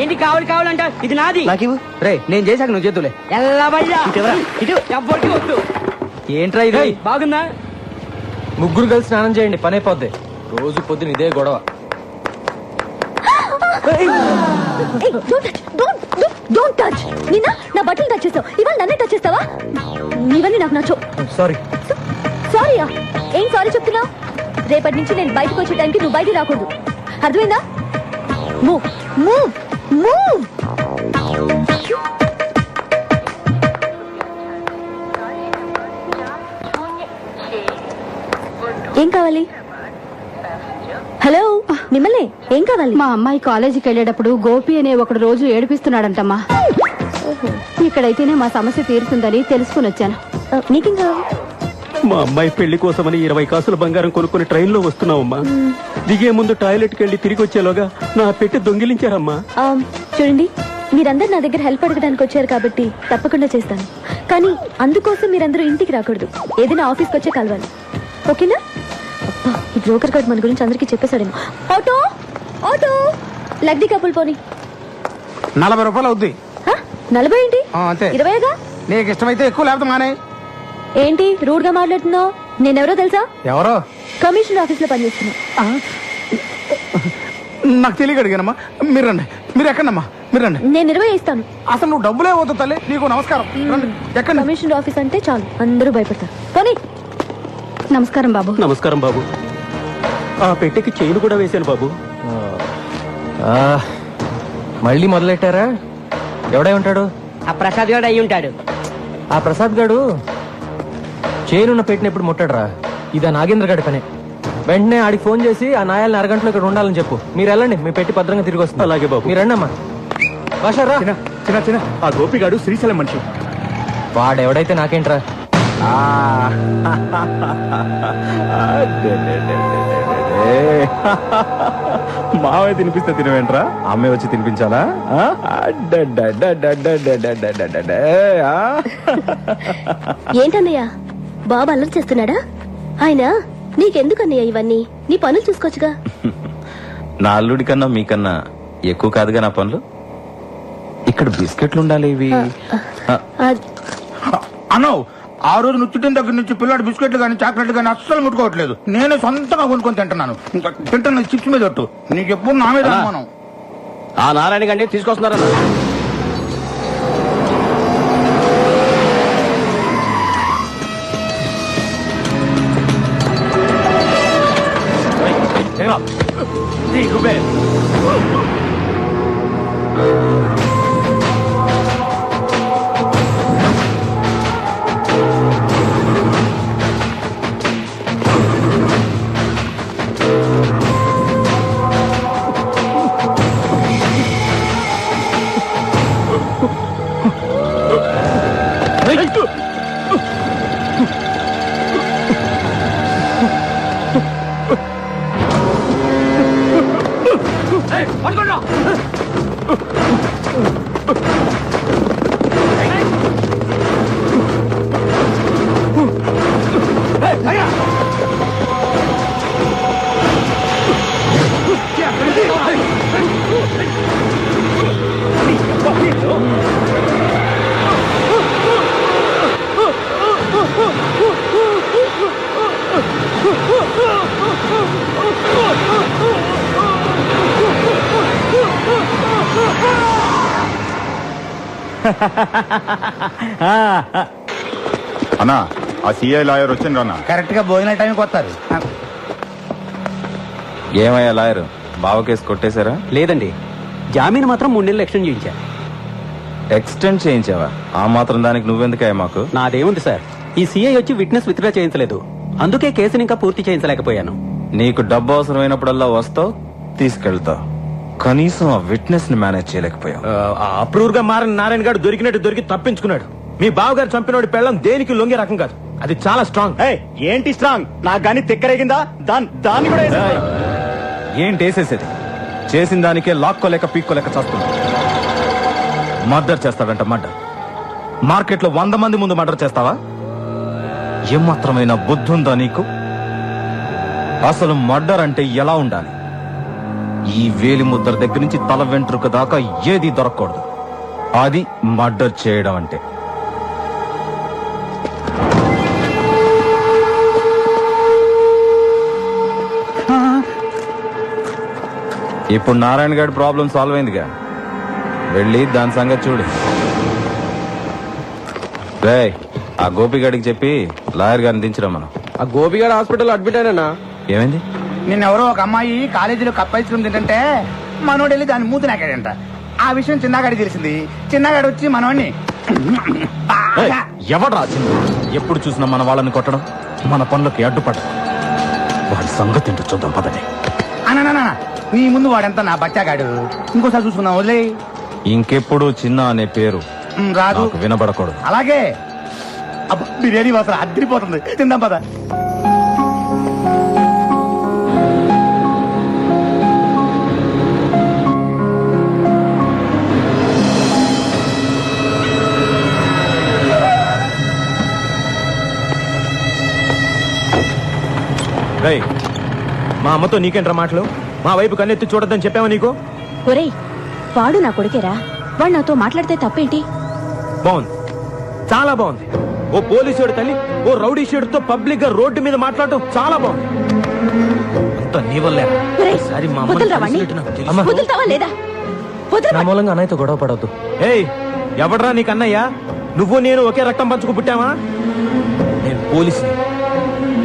ఏంటి కావాలి కావాలంట? ఇది నాది. నాకు రే, నేను చేశాక నువ్వు చేతులే. ఎవ్వరికి వద్దు. ఏంట్రా ఇది? బాగుందా? ముగ్గురు కలిసి స్నానం చేయండి, పని అయిపోద్ది. రోజు పొద్దున ఇదే గొడవ. నిన్న నా బట్టలు టచ్ చేస్తావు, ఇవాళ నన్నే టచ్ చేస్తావా? నీవన్నీ నాకు నచ్చో. సారీ. సారీయా? ఏం సారీ చెప్తున్నావు? రేపటి నుంచి నేను బయటకు వచ్చే టైంకి నువ్వు బయటికి రాకూడదు, అర్థమైందా? Move move move. ఏం కావాలి? హలో, మిమ్మల్ని ఏం కావాలి? మా అమ్మాయి కాలేజీకి వెళ్ళేటప్పుడు గోపి అనే ఒకడు రోజు ఏడిపిస్తున్నాడంటమ్మా. ఇక్కడైతేనే మా సమస్య తీరుతుందని తెలుసుకుని వచ్చాను. నీకేం కావాలి? మా అమ్మాయి పెళ్లి కోసమని 20 కాసుల బంగారం కొనుక్కుని ట్రైన్ లో వస్తున్నావమ్మా. దిగే ముందు టాయిలెట్ కి వెళ్లి తిరిగి వచ్చేలోగా నా పెట్టి దొంగిలించారమ్మా. చూడండి, మీరందరూ నా దగ్గర హెల్ప్ అడగడానికి వచ్చారు కాబట్టి తప్పకుండా చేస్తాను. కానీ అందుకోసం మీరందరూ ఇంటికి రాకూడదు, ఏదైనా ఆఫీస్కి వచ్చే కలవాలి, ఓకేనా? అబ్బా, ఈ బ్రోకర్ గార్డ్ మన గురించి అందరికీ చెప్పేశాడేమో. ఆటో ఆటో, లగ్ది కప్పులు పోనీ. 40 రూపాయలు అవుద్ది. 40 ఏంటి? అంతే. 20గా? నీకు ఇష్టమైతే ఎక్కువ, లేకపోతే మానే. ఏంటి రూడ్ గా మాట్లాడుతున్నావు? నేనెవరో తెలుసా? ఎవరో? కమిషనర్ ఆఫీస్ లో పనిచేస్తున్నా. నాకు తెలియక అడిగానమ్మా. మీరు రండి. మీరు ఎక్కడమ్మా? మీరు రండి. నేను 20 ఇస్తాను. అసలు నువ్వు డబ్బులే పోతావు తల్లి. నీకు నమస్కారం. ఎక్కడ? కమిషనర్ ఆఫీస్ అంటే చాలు, అందరూ భయపడతారు. పోనీ. నమస్కారం బాబు. నమస్కారం బాబు. ఆ పెట్టెకి చైన్ కూడా వేశాను బాబు. మళ్ళీ మొదలెట్టారా? ఎవడై ఉంటాడు? ఆ ప్రసాద్ గారు అయి ఉంటాడు. ఆ ప్రసాద్ గాడు చేనున్న పెట్టిన ఎప్పుడు ముట్టాడురా. ఇదా నాగేంద్ర గాడి పనే. వెంటనే ఆడికి ఫోన్ చేసి ఆ నాయాలని అరగంటలో ఇక్కడ ఉండాలని చెప్పు. మీరు వెళ్ళండి, మీ పెట్టి భద్రంగా తిరిగి వస్తుంది. అలాగే బాబు. మీరు రండి అమ్మా. బాషారా? చిన్న ఆ గోపిగాడు శ్రీశైలం మనిషి. వాడెవడైతే నాకేంట్రా. మావే తినిపిస్తే తినవేంట్రా? అమ్మే వచ్చి తినిపించాలా? ఏంటన్నయ్య, బాబు అల్లరి చేస్తున్నాడా? ఆయన నీకెందుకన్నయ్య ఇవన్నీ? నీ పనులు చూసుకోవచ్చుగా. నా అల్లుడి కన్నా మీకన్నా ఎక్కువ కాదుగా నా పనులు. ఇక్కడ బిస్కెట్లు ఉండాలి. ఇవి అన్నావు. ఆ రోజు నువ్వు చుట్టిన దగ్గర నుంచి పిల్లాడు బిస్కెట్లు కానీ చాక్లెట్లు కానీ అస్సలు ముట్టుకోవట్లేదు. నేనే సొంతంగా కొనుక్కొని తింటున్నాను. ఇంకా తింటున్న చిప్స్ మీద ఒట్టు. నీకు ఎప్పుడు నా మీద అనుమానం. ఆ నారాయణ గంటే తీసుకొస్తున్నారన్నా. అన్నా, ఆ సిఐ లాయర్ వచ్చిండ్రన్నా. కరెక్ట్ గా భోజన టైంకి వస్తారు. ఏమయ్యా లాయర్, బావ కేసు కొట్టేశారా? లేదండి, జామీన్ మాత్రం 3 నెలలు ఎక్స్టెండ్ చేయించా. ఎక్స్టెండ్ చేయించావా? ఆ మాత్రం దానికి నువ్వెందుకయ్యా మాకు? నాదేముంది సార్, ఈ సిఐ వచ్చి విట్నెస్ విత్డ్రా చేయించలేదు, అందుకే కేసుని ఇంకా పూర్తి చేయించలేకపోయాను. నీకు డబ్బు అవసరమైనప్పుడల్లా వస్తావు, తీసుకెళ్తావు, కనీసం ఆ విట్నెస్ ని మేనేజ్ చేయలేకపోయావు. అప్రూవ్ గా మారిన నారాయణ గారు దొరికినట్టు దొరికి తప్పించుకున్నాడు. మీ బావగారు చంపినోడి పెళ్ళం దేనికి లొంగే రకం కాదు, అది చాలా స్ట్రాంగ్. ఏంటి స్ట్రాంగ్? నాకు గానీ తిక్కరేగిందా? దాన్ని కూడా ఏంటి వేసేసేది? చేసిన దానికే లాక్కోలేక పీక్కోలేక చేస్తున్నా. మర్డర్ చేస్తాడంట, మర్డర్. మార్కెట్ లో 100 మంది ముందు మర్డర్ చేస్తావా? ఏమాత్రమైన బుద్ధుందా నీకు? అసలు మర్డర్ అంటే ఎలా ఉండాలి? ఈ వేలి ముద్ర దగ్గర నుంచి తల వెంట్రుక దాకా ఏది దొరకకూడదు. అది మర్డర్ చేయడం అంటే. ఇప్పుడు నారాయణ గారి ప్రాబ్లం సాల్వ్ అయిందిగా, వెళ్ళి దాని సంగతి చూడు. రేయ్, ఆ గోపిగాడికి చెప్పి లాయర్ గారిని దించరా. మనం ఆ గోపిగాడు హాస్పిటల్ అడ్మిట్ అయినా. ఏమైంది? నిన్నెవరో ఒక అమ్మాయి కాలేజీలో కప్ ఐస్ క్రీమ్ తింటే మనోడు వెళ్ళి దాన్ని మూతి నాకాడంట. ఆ విషయం చిన్నగాడికి తెలిసింది. చిన్నగాడు వచ్చి మనోడిని ఎవడ్రా చిన్న? ఎప్పుడు చూసినా మన వాళ్ళని కొట్టడం, మన పనులకి అడ్డుపడడం. వాడి సంగతి ఏంటో చూద్దాం పదండి. అన్నా నీ ముందు వాడెంత నా బచ్చాగాడు. ఇంకోసారి చూసుకుందాం, వదిలే. ఇంకెప్పుడు చిన్న అనే పేరు రాదు, నాకు వినబడకూడదు. అలాగే. అబ్బా, బిర్యానీ వాసన అద్దరిపోతుంది. తిందాం పద. రేయ్, మా అమ్మతో నీకేంట్రా మాటలు? మా వైపు కన్నెత్తి చూడొద్దని చెప్పావా నీకు? ఒరేయ్, వాడు నా కొడుకేరా. వాడు నాతో మాట్లాడితే తప్పేంటి? బాగుంది, చాలా బాగుంది. ఓ పోలీసుడు తల్లి ఓ రౌడీ షేడుతో పబ్లిక్ గా రోడ్డు మీద మాట్లాడటం చాలా బాగుంది. అంతా నీ వల్లే. ఒరేయ్, ఈసారి మా అమ్మని వదలరా వాణ్ణి? కలిసినట్టు నాకు తెలుసు. అమ్మా, వదులుతావా లేదా? వదలరా. నా మూలంగా అన్నయ్యతో గొడవ పడవద్దు. ఏయ్, ఎవడ్రా నీకు అన్నయ్య? నువ్వు నేను ఒకే రక్తం పంచుకు పుట్టావా? నేను పోలీసుని,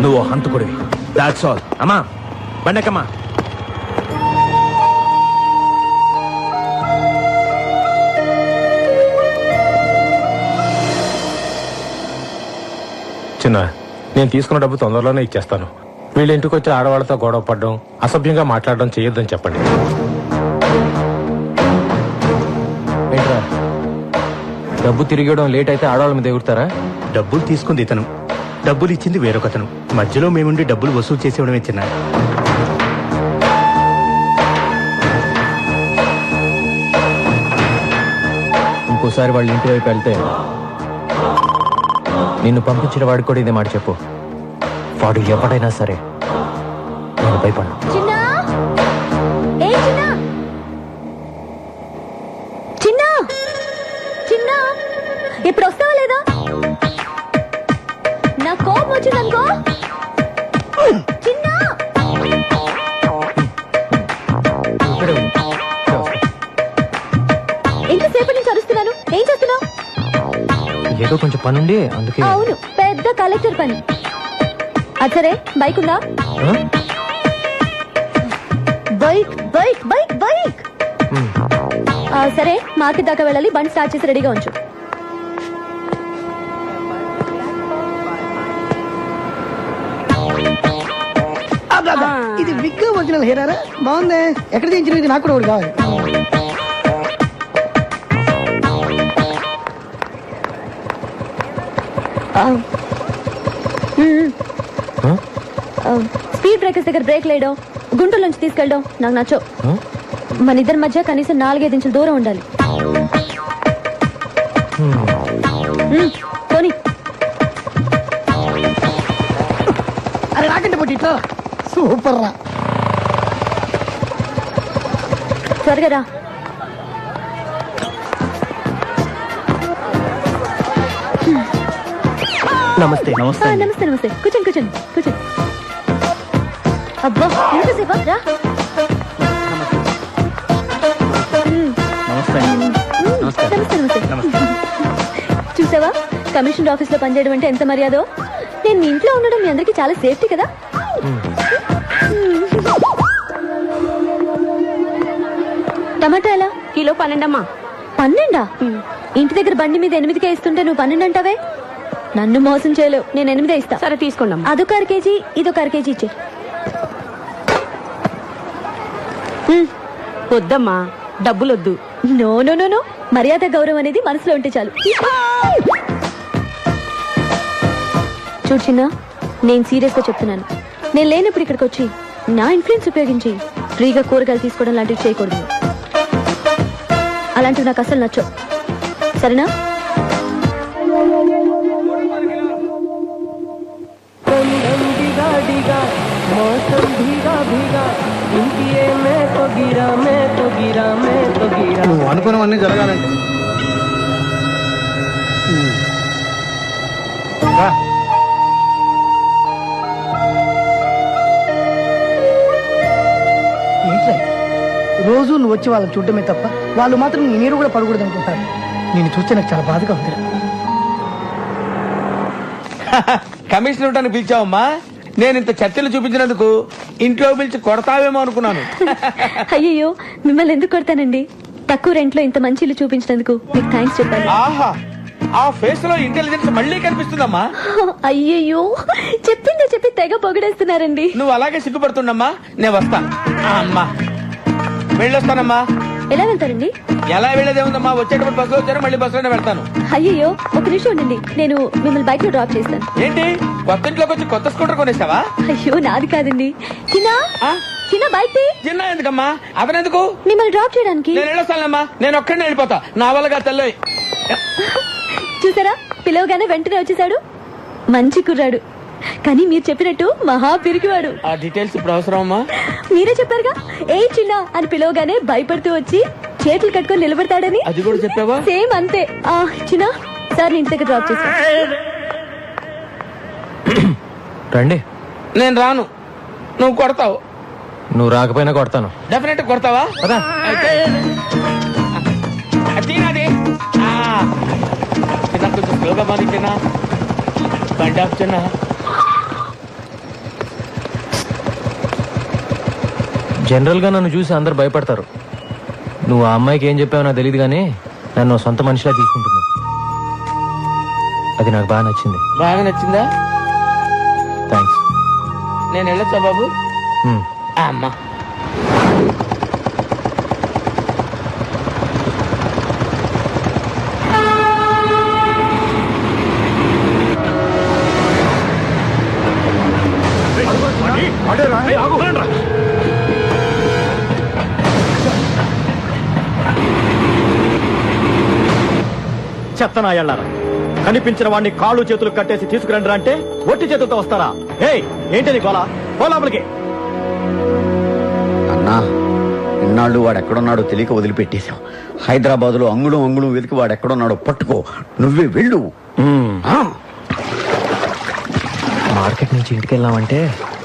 నువ్వు హంతకుడివి. That's all. అమ్మా, బండకమ్మా. చిన్న, నేను తీసుకున్న డబ్బు తొందరలోనే ఇచ్చేస్తాను. వీళ్ళ ఇంటికి వచ్చి ఆడవాళ్ళతో గొడవ పడడం, అసభ్యంగా మాట్లాడడం చేయొద్దని చెప్పండి. ఏంట్రా, డబ్బు తిరిగడం లేట్ అయితే ఆడవాళ్ళ మీద ఎగురుతారా? డబ్బులు తీసుకుంది ఇతను, డబ్బులు ఇచ్చింది వేరొకతను. మధ్యలో మేముండి డబ్బులు వసూలు చేసేవడమే చిన్న. ఇంకోసారి వాళ్ళ ఇంటి వైపు వెళ్తే నిన్ను పంపించిన వాడికి కూడా ఇదే మాట చెప్పు. వాడు ఎవడైనా సరే నేను భయపడ్డా. చిన్నా, ఏ చిన్నా, చిన్నా, చిన్నా, ఇప్పుడు వస్తావా లేదా? నా కోపం వచ్చిందనుకో. చిన్నా, ఇక్కడే ఉండు. ఇక్కడే వస్తా. ఎంతసేపటి నుంచి అరుస్తున్నాను? ఏం చేస్తున్నావు? ఏదో కొంచెం పనుండి అందుకే. అవును, పెద్ద కలెక్టర్ పని. అది సరే, బైక్ ఉందా? ఆ? Bike bike bike bike. సరే, మార్కెట్ దాకా వెళ్ళాలి. బండి స్టార్ట్ చేసి రెడీగా ఉంచు. ఇది విగ్ ఒరిజినల్ హెయిర్ బాగుంది. ఎక్కడ తీయించిన? ఇది నాకు కూడా ఒకటి కావాలి. స్పీడ్ బ్రేకర్స్ దగ్గర బ్రేక్ లేయడం, గుంటల నుంచి తీసుకెళ్ళడం నాకు నచ్చో. మన ఇద్దరి మధ్య కనీసం 4-5 ఇంచుల దూరం ఉండాలి. పోనీ. అరే రాకండి పొట్టి, ఇట్లా సూపర్ రా. త్వరగా రా. నమస్తే. నమస్తే నమస్తే. కూర్చోండి కూర్చోండి కూర్చోండి. అబ్బా, ఎంతసేపా? రా. నమస్తే. నమస్తే నమస్తే. చూసావా, కమిషనర్ ఆఫీస్ లో పనిచేయడం అంటే ఎంత మర్యాదో. నేను మీ ఇంట్లో ఉండడం మీ అందరికి చాలా సేఫ్టీ కదా. టమాటా ఎలా? కిలో 12 12? ఇంటి దగ్గర బండి మీద 8కే ఇస్తుంటే నువ్వు 12 అంటావే. నన్ను మోసం చేయలేవు. నేను 8 ఇస్తా. సరే తీసుకోండి. అదొక 1/2 కేజీ, ఇదొక 1/2 కేజీ ఇచ్చే. వద్దమ్మా, డబ్బులొద్దు. నో నో నో నో, మర్యాద గౌరవం అనేది మనసులో ఉంటే చాలు. చూడు చిన్న, నేను సీరియస్ గా చెప్తున్నాను. నేను లేనప్పుడు ఇక్కడికి వచ్చి నా ఇన్ఫ్లుయెన్స్ ఉపయోగించి ఫ్రీగా కూరగాయలు తీసుకోవడం లాంటివి చేయకూడదు. అలాంటివి నాకు అసలు నచ్చవు. సరేనా? मौसम भीगा भीगा, इनकी मैं तो गिरा అనుకున్నవన్నీ జరగాలంటే ఏంట్రా ఇది? రోజు నువ్వు వచ్చి వాళ్ళని చూడటమే తప్ప వాళ్ళు మాత్రం నీ నీరు కూడా పడకూడదు అనుకుంటారు. నేను చూస్తే నాకు చాలా బాధగా ఉంది. కమిషనర్ ఉంటాను పిలిచావమ్మా. నేను ఇంత చర్చలు చూపించినందుకు ఇంట్లో పిలిచి కొడతావేమో అనుకున్నాను. అయ్యయ్యో, మిమ్మల్ని ఎందుకు కొడతానండి? తక్కువ రెంట్లో ఇంత మంచి ఇల్లు చూపించినందుకు మీకు థ్యాంక్స్ చెప్పాలి. ఆహా, ఆ ఫేస్ లో ఇంటెలిజెన్స్ మళ్ళీ కనిపిస్తుందమ్మా. అయ్యయ్యో, చెప్పిందే చెప్పి తెగ పొగడేస్తున్నారండి. నువ్వు అలాగే సిగ్గుపడుతుండమ్మా. నేను వస్తా. అమ్మా వెళ్ళొస్తానమ్మా. ఎలా వెళ్తారండి? ఎలా వెళ్ళేదేముందమ్మా, వచ్చేటప్పుడు బస్సులో వచ్చాను, మళ్ళీ బస్సులోనే వెళ్తాను. అయ్యయ్యో, ఒక నిమిషం ఉండండి, నేను మిమ్మల్ని బైక్ లో డ్రాప్ చేస్తాను. ఏంటి కొత్త ఇంట్లోకి వచ్చి కొత్త స్కూటర్ కొనేసావా? అయ్యో, నాది కాదండి. చిన్న చిన్న బైక్ చిన్న ఎందుకమ్మా, అతనెందుకు? మిమ్మల్ని డ్రాప్ చేయడానికి. నేను వెళ్ళొస్తానమ్మా. నేను ఒక్కడినే వెళ్ళిపోతా, నా వల్లగా తెల్ల. చూసారా, పిలవగానే వెంటనే వచ్చేసాడు. మంచి కుర్రాడు, కానీ మీరు చెప్పినట్టు మహా పిరికివాడు. ఆ డీటెయిల్స్ ఇప్పుడు అవసరం అమ్మా. మీరే చెప్పారుగా, ఏ చిన్న అని పిలవగానే భయపడుతూ వచ్చి చేతులు కట్టుకొని నిలబడతాడని. అది కూడా చెప్పావా? సేమ్ అంతే. చిన్న సార్, నీ ఇంటి దగ్గర డ్రాప్ చేస్తా. రండి. నేను రాను, నువ్వు కొడతావు. నువ్వు రాకపోయినా కొడతాను. డెఫినెట్ కొడతావా? పదా. అయితే చిన్నది చిన్న కొంచెం స్లోగా మాది చిన్న. బండి ఆఫ్ చిన్న. జనరల్ గా నన్ను చూసి అందరు భయపడతారు. నువ్వు ఆ అమ్మాయికి ఏం చెప్పావో నాకు తెలియదు, కానీ నన్ను సొంత మనిషిలా తీసుకుంటున్నావు. అది నాకు బాగా నచ్చింది. బాగా నచ్చిందా? థ్యాంక్స్. నేను వెళ్ళొచ్చా బాబు? అమ్మా చెత్తనాయాళ్ళారా, కనిపించిన వాడిని కాళ్ళు చేతులు కట్టేసి తీసుకురండి అంటే ఒట్టి చేతులతో వస్తారా? ఏంటి గోలా? లోపలికి. అన్నా, ఇన్నాళ్ళు వాడు ఎక్కడున్నాడో తెలియక వదిలిపెట్టేశాం. హైదరాబాద్ లో అంగుళం అంగుళం వెతికి వాడు ఎక్కడున్నాడో పట్టుకో. నువ్వే వెళ్ళు. మార్కెట్ నుంచి ఇంటికి వెళ్ళామంటే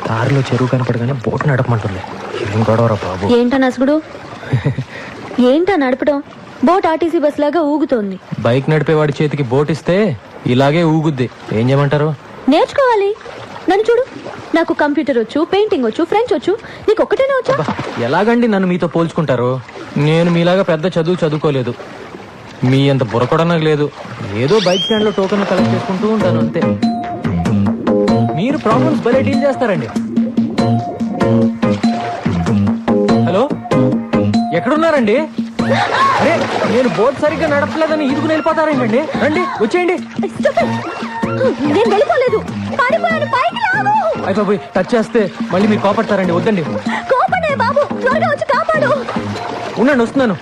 దారిలో చెరువు కనపడగానే బోట్ నడపమంటుంది. ఏం గొడవరా బాబు? ఏంటా నసుగుడు? ఏంటా నడపడం? బోట్ ఆర్టీసీ బస్ లాగా ఊగుతోంది. బైక్ నడిపేవాడి చేతికి బోట్ ఇస్తే ఇలాగే ఊగుద్ది. ఏం చేయమంటారు? నేర్చుకోవాలి. నన్ను చూడు, నాకు కంప్యూటర్ వచ్చు, పెయింటింగ్ వచ్చు, ఫ్రెంచ్ వచ్చు. నీకు ఒక్కటేనే వచ్చా? ఎలాగండి నన్ను మీతో పోల్చుకుంటారు? నేను మీలాగా పెద్ద చదువుకోలేదు. మీ అంత బుర్ర కూడా నాకు లేదు. ఏదో బైక్ స్టాండ్ లో టోకెన్లు కలెక్ట్ చేసుకుంటూ ఉంటాను అంతే. మీరు ప్రాబ్లమ్స్ భలే డీల్ చేస్తారండి. హలో, ఎక్కడున్నారండి? అరే, నేను బోట్ సరిగ్గా నడపలేదని ఈదుకుని వెళ్ళిపోతారేంటండి? రండి, వచ్చేయండి. నేను వెళ్ళిపోలేదు, పారిపోయాను. పైకి లాగు. అయిపోయి టచ్ చేస్తే మళ్ళీ మీరు కోపడతారండి. వద్దండి. కోపడే బాబు, త్వరగా వచ్చి కాపాడు. ఉండండి, వస్తున్నాను.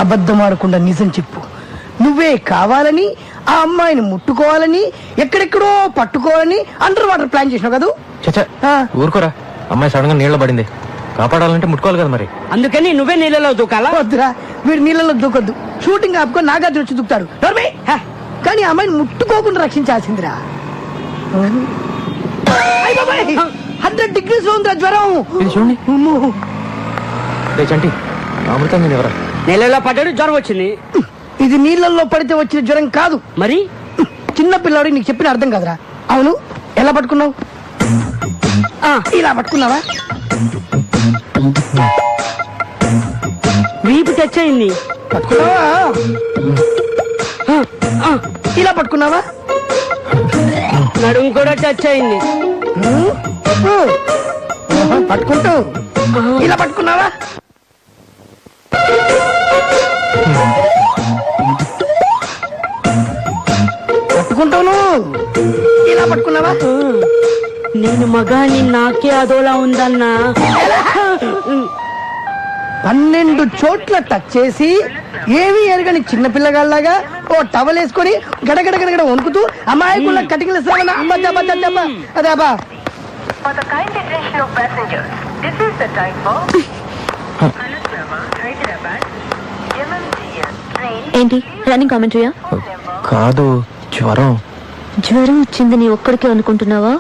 అబద్ధం ఆడకుండా నిజం చెప్పు. నువ్వే కావాలని ఆ అమ్మాయిని ముట్టుకోవాలని, ఎక్కడెక్కడో పట్టుకోవాలని అండర్ వాటర్ ప్లాన్ చేసినావు కదా? చచ్చా, ఊరుకోరా. అమ్మాయి సడన్ గా నీళ్ళ పడింది. కాపాడాలంటే ముట్టుకోవాలి కదా మరి. అందుకని నువ్వే నీళ్ళలో దూకాలా? వద్దురా, వీడు నీళ్ళలో దూకొద్దు. షూటింగ్ ఆపుకొని నాగార్జున వచ్చి దూకుతాడు. కానీ ఆ అమ్మాయిని ముట్టుకోకుండా రక్షించాల్సిందిరా. 100 degrees లో ఉందిరా జ్వరం. ఇది చూడండి. చంటి, అమృతం నేను ఎవరా? నీళ్ళలో పడ్డాడు, జ్వరం వచ్చింది. ఇది నీళ్ళల్లో పడితే వచ్చిన జ్వరం కాదు. మరి చిన్న పిల్లాడు, నీకు చెప్పిన అర్థం కాదురా. అవును, ఎలా పట్టుకున్నావు? ఇలా పట్టుకున్నావా? వీపు టచ్ అయింది. పట్టుకున్నావా? ఇలా పట్టుకున్నావా? నడుము కూడా టచ్ అయింది. పట్టుకుంటూ ఇలా పట్టుకున్నావా? పట్టుకుంటాను. ఇలా పట్టుకున్నావా? నేను మగాని నాకే అదోలా ఉందన్నా. 12 చోట్ల టచ్ చేసి ఏమీ ఎరగని చిన్న పిల్లగాళ్ళగా ఓ టవల్ వేసుకొని గడగడ గడగడ వణుకుతూ అమాయకుల కటికలు అదేబా. ఏంటి రన్నింగ్ కామెంటరీయా? కాదు, జ్వరం. జ్వరం వచ్చింది నీ ఒక్కడికే అనుకుంటున్నావా?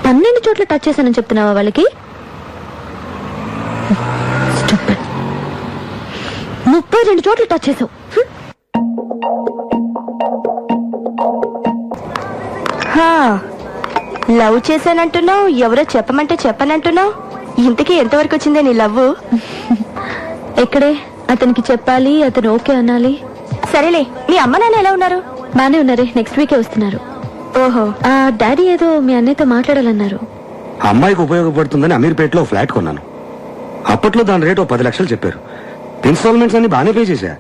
12 చోట్ల టచ్ చేశానని చెప్తున్నావా వాళ్ళకి? 32 చోట్ల టచ్ చేసావు. లవ్ చేశానంటున్నావు, ఎవరో చెప్పమంటే చెప్పనంటున్నావు. ఇంతకీ ఎంతవరకు వచ్చిందే నీ లవ్? ఎక్కడే అతనికి చెప్పాలి, అతను ఓకే అనాలి. సరేలే, మీ అమ్మ నాన్న ఎలా ఉన్నారు? బానే ఉన్నారే, నెక్స్ట్ వీకే వస్తున్నారు. ఓహో, ఆ డాడీ ఏదో మీ అన్నయ్యతో మాట్లాడాలన్నారు. అమ్మాయికి ఉపయోగపడుతుందని అమీర్పేటలో ఫ్లాట్ కొన్నాను. అప్పట్లో దాని రేటు 10 లక్షలు చెప్పారు. ఇన్స్టాల్మెంట్స్ అన్ని బాగానే పే చేశా.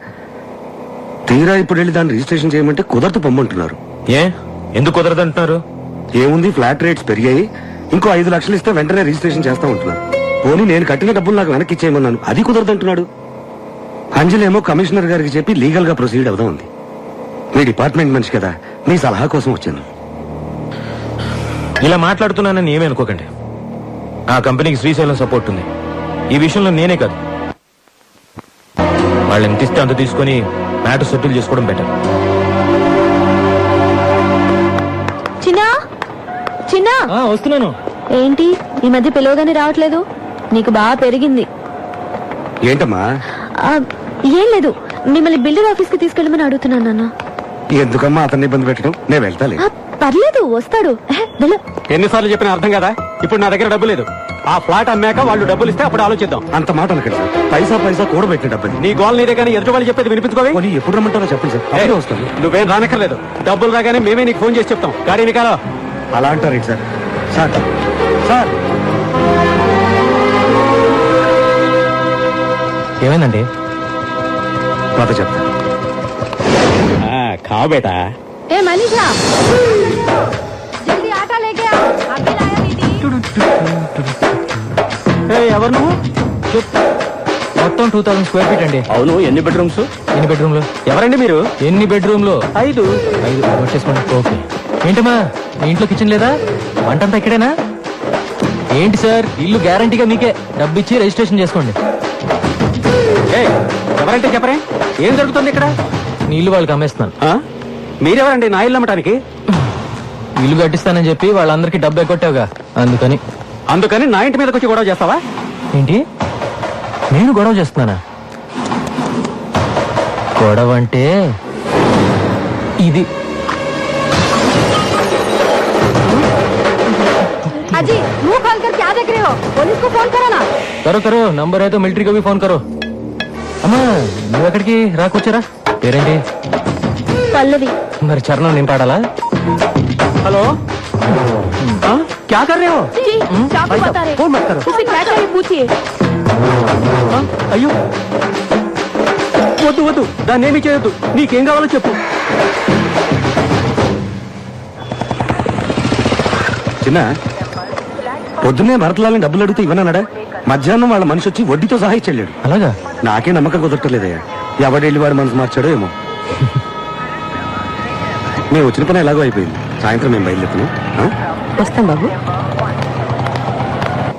తీరా ఇప్పుడు వెళ్ళి దాన్ని రిజిస్ట్రేషన్ చేయమంటే కుదరదు పొమ్మంటున్నారు. ఎందుకు కుదరదంటున్నారు? ఏముంది, ఫ్లాట్ రేట్స్ పెరిగాయి, ఇంకో 5 లక్షలు ఇస్తే వెంటనే రిజిస్ట్రేషన్ చేస్తా ఉంటున్నారు. పోనీ నేను కట్టిన డబ్బులు నాకు వెనక్కి ఇచ్చేయమన్నాను, అది కుదరదంటున్నాడు. అంజలేమో కమిషనర్ గారికి చెప్పి లీగల్ గా ప్రొసీడ్ అవుదాం ఉంది. మీ డిపార్ట్మెంట్ మనిషి కదా, మీ సలహా కోసం వచ్చాను. ఇలా మాట్లాడుతున్నానని ఏమీ అనుకోకండి. ఆ కంపెనీకి శ్రీశైలం సపోర్ట్ ఉంది. ఈ విషయంలో నేనే కాదు, వాళ్ళు ఎంత ఇస్తే అంత తీసుకుని మ్యాటర్ సెటిల్ చేసుకోవడం బెటర్. చిన్నా చిన్నా, వస్తున్నాను. ఏంటి ఈ మధ్య పిలవగానే రావట్లేదు? నీకు బాగా పెరిగింది. ఏంటమ్మా? ఏం లేదు, మిమ్మల్ని బిల్డర్ ఆఫీస్ కి తీసుకెళ్ళమని అడుగుతున్నాను నాన్న. ఎందుకమ్మా అతన్ని ఇబ్బంది పెట్టడం? నేను వెళ్తాలే. పర్లేదు, వస్తాడు. వెళ్ళు. ఎన్నిసార్లు చెప్పినా అర్థం కదా. ఇప్పుడు నా దగ్గర డబ్బు లేదు. ఆ ఫ్లాట్ అమ్మాక వాళ్ళు డబ్బులు ఇస్తే అప్పుడు ఆలోచిద్దాం. అంత మాట అనకండి సార్, పైసా పైసా కూడబెట్టిన డబ్బని. నీ గోల్ నీదే కానీ ఎదుటి వాళ్ళు చెప్పేది వినిపించుకోవే. ఎప్పుడు రమ్మంటారో చెప్పండి సార్, అప్పుడే వస్తాను. నువ్వేం రానక్కర్లేదు, డబ్బులు రాగానే మేమే నీకు ఫోన్ చేసి చెప్తాం. గాడీ నికాలో. అలా అంటారు సార్. సార్ సార్ ఏమైందండి? మాట చెప్తా. ఖావ్ బేటా. ఏ మనీషా, జల్దీ ఆటా లేకే ఆ, అబ్బి లాయా దీदी. ఎవరు నువ్వు? మొత్తం 2000 స్క్వేర్ ఫీట్ అండి. అవును, ఎన్ని బెడ్రూమ్స్? ఎన్ని బెడ్రూమ్లు? ఎవరండి మీరు? ఎన్ని బెడ్రూమ్లు? 5. వచ్చేసుకోండి. ఓకే. ఏంటమ్మా, మీ ఇంట్లో కిచెన్ లేదా? వంటంతా ఇక్కడేనా? ఏంటి సార్, ఇల్లు గ్యారంటీగా మీకే. డబ్బు ఇచ్చి రిజిస్ట్రేషన్ చేసుకోండి. ఎవరంటే చెప్పరే, ఏం జరుగుతుంది ఇక్కడ? నీ ఇల్లు వాళ్ళకి అమ్మేస్తున్నాను. మీరెవరండి నా ఇల్లు అమ్మటానికి? ఇల్లు కట్టిస్తానని చెప్పి వాళ్ళందరికీ డబ్బు ఎగ్గొట్టావుగా, అందుకని నా ఇంటి మీదకి వచ్చి గొడవ చేస్తావా? ఏంటి, నేను గొడవ చేస్తున్నానా? గొడవ అంటే ఇది. अजी मुंह खोल कर क्या देख रहे हो? पुलिस को फोन करो ना. करो నంబర్ అయితే మిలిటరీ को भी फोन करो. అమ్మా, నువ్వు ఎక్కడికి రాకొచ్చారా? పేరేంటి? పల్లవి. మరి చరణం నేను పాడాలా? హలో, क्या कर रहे हो? जी, चाकू बता रहे. फोन मत करो. उसे क्या चाहिए पूछिए. అయ్యో, వద్దు, దాన్ని ఏమీ చేయొద్దు. నీకేం కావాలో చెప్పు. చిన్న, పొద్దున్నే భరతలాలని డబ్బులు అడిగితే ఇవ్వనన్నాడా? మధ్యాహ్నం వాళ్ళ మనిషి వచ్చి వడ్డీతో సహా ఇచ్చెళ్ళాడు. అలాగా? నాకే నమ్మకం కుదరట్లేదయ్యా. ఎవడెళ్ళి వాడు మనసు మార్చాడో ఏమో. మేము వచ్చిన పని ఎలాగో అయిపోయింది. సాయంత్రం మేము బయలుదేరుతున్నాం. వస్తాం బాబు.